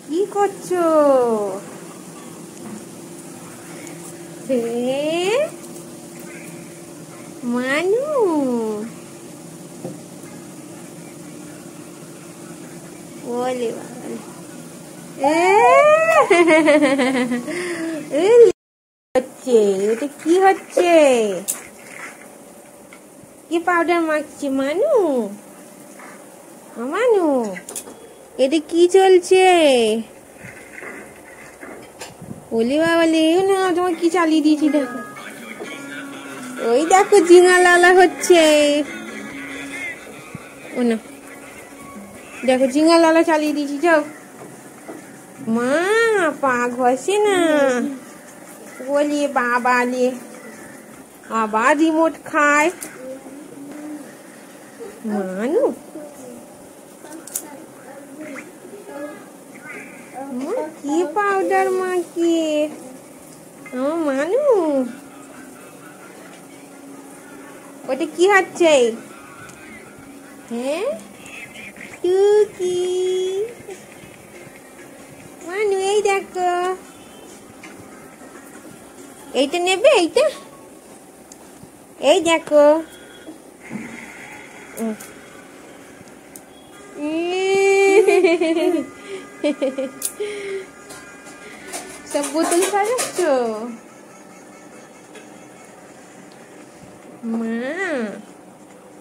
কি করছো? মানু বলে হচ্ছে, এটা কি হচ্ছে? কি পাউডার মাখছি মানু? মানু এটা কি চলছে? বলি বাবালে না, তোমার কি চালিয়ে দিয়েছি দেখো। ওই দেখো জিঙা লালা হচ্ছে। ও না, দেখো জিঙা লালা চালিয়ে দিয়েছি। যাও মা, পা ঘষে না। বলি বাবালে আবার রিমোট খায় মানু। কি পাউডার মাখিয়ে আমার মানু? ওটা কি হচ্ছে? হ্যাঁ টুকি মানু, এই দেখো, এইটা নেবে? এইটা এই দেখো। সব বোতল সাজাচ্ছ মা?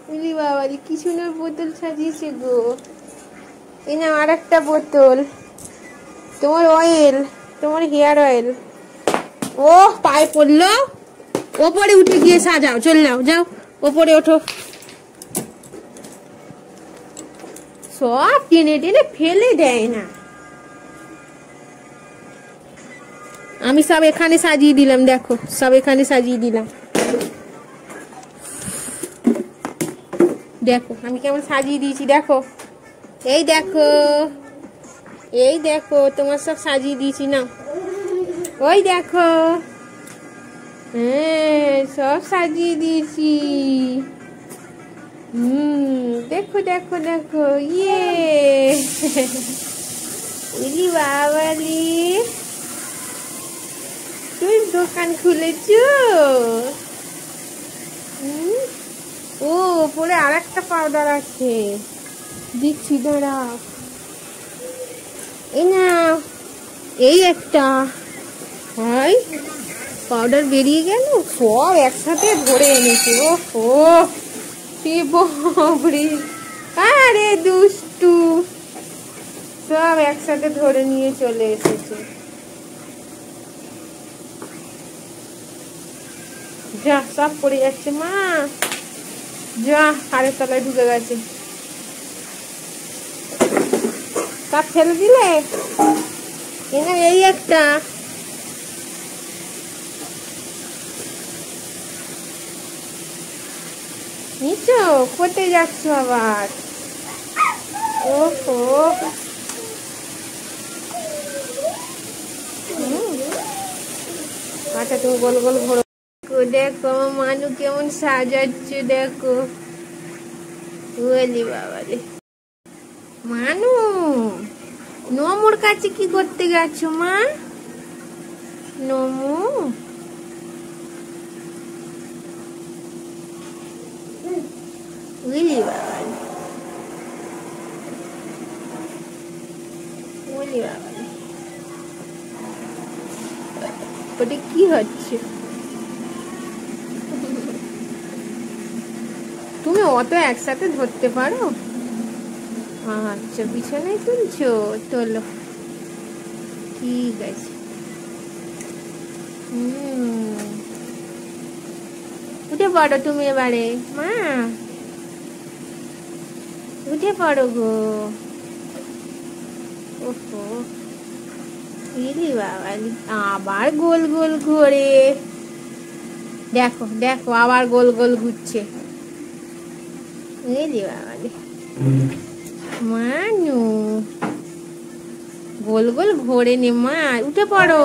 বলি বাবালি কি সুন্দর বোতল সাজিয়েছে গো। এই না আর একটা বোতল, তোমার অয়েল, তোমার হেয়ার অয়েল। ও পায়ে পড়লো, ওপরে উঠে গিয়ে সাজাও। চল যাও, যাও ওপরে ওঠো। সব টেনে টেনে ফেলে দেয় না। আমি সব এখানে সাজিয়ে দিলাম, দেখো সব এখানে সাজিয়ে দিলাম। দেখো আমি কেমন সাজিয়ে দিয়েছি, দেখো এই দেখো, এই দেখো তোমার সব সাজিয়ে দিয়েছি না। ওই দেখো, হ্যাঁ সব সাজিয়ে দিয়েছি। দেখো দেখো দেখো, ইয়ে বলি বাবালি তুই দোকান খুলেছো? ও পরে আর একটা পাউডার আছে, দিচ্ছি দাঁড়াও। এই না, এই একটা হয় পাউডার বেরিয়ে গেল, সব একসাথে ধরে এনেছে। ও বাবরে, আরে দুষ্টু, সব একসাথে ধরে নিয়ে চলে এসেছে। যা সব পড়ে যাচ্ছে মা, যা আরেক তলায় ঢুকে গেছে। সব ফেলে দিলে? এই একটা, নিচো কোথায় যাচ্ছ আবার? ওহো, আচ্ছা তুমি গোল গোল ঘোরো। দেখো আমার মানু কেমন সাজাচ্ছে, দেখো। বলি বাবারে মানু, নমুর কাছে কি করতে গেছো মা? নমু বলি বাবারে, বলি বাবারে ওটা কি হচ্ছে? তুমি অত একসাথে ধরতে পারো? আচ্ছা পিছনে তুলছো, তোলো, ঠিক আছে। উঠে পড়ো তুমি এবারে মা, উঠে পড়ো গো। ওহো, বাবা আবার গোল গোল ঘোরে, দেখো দেখো আবার গোল গোল ঘুরছে। বাবা মানু গোল গোল ঘোরে নে মা, উঠে পড়ো।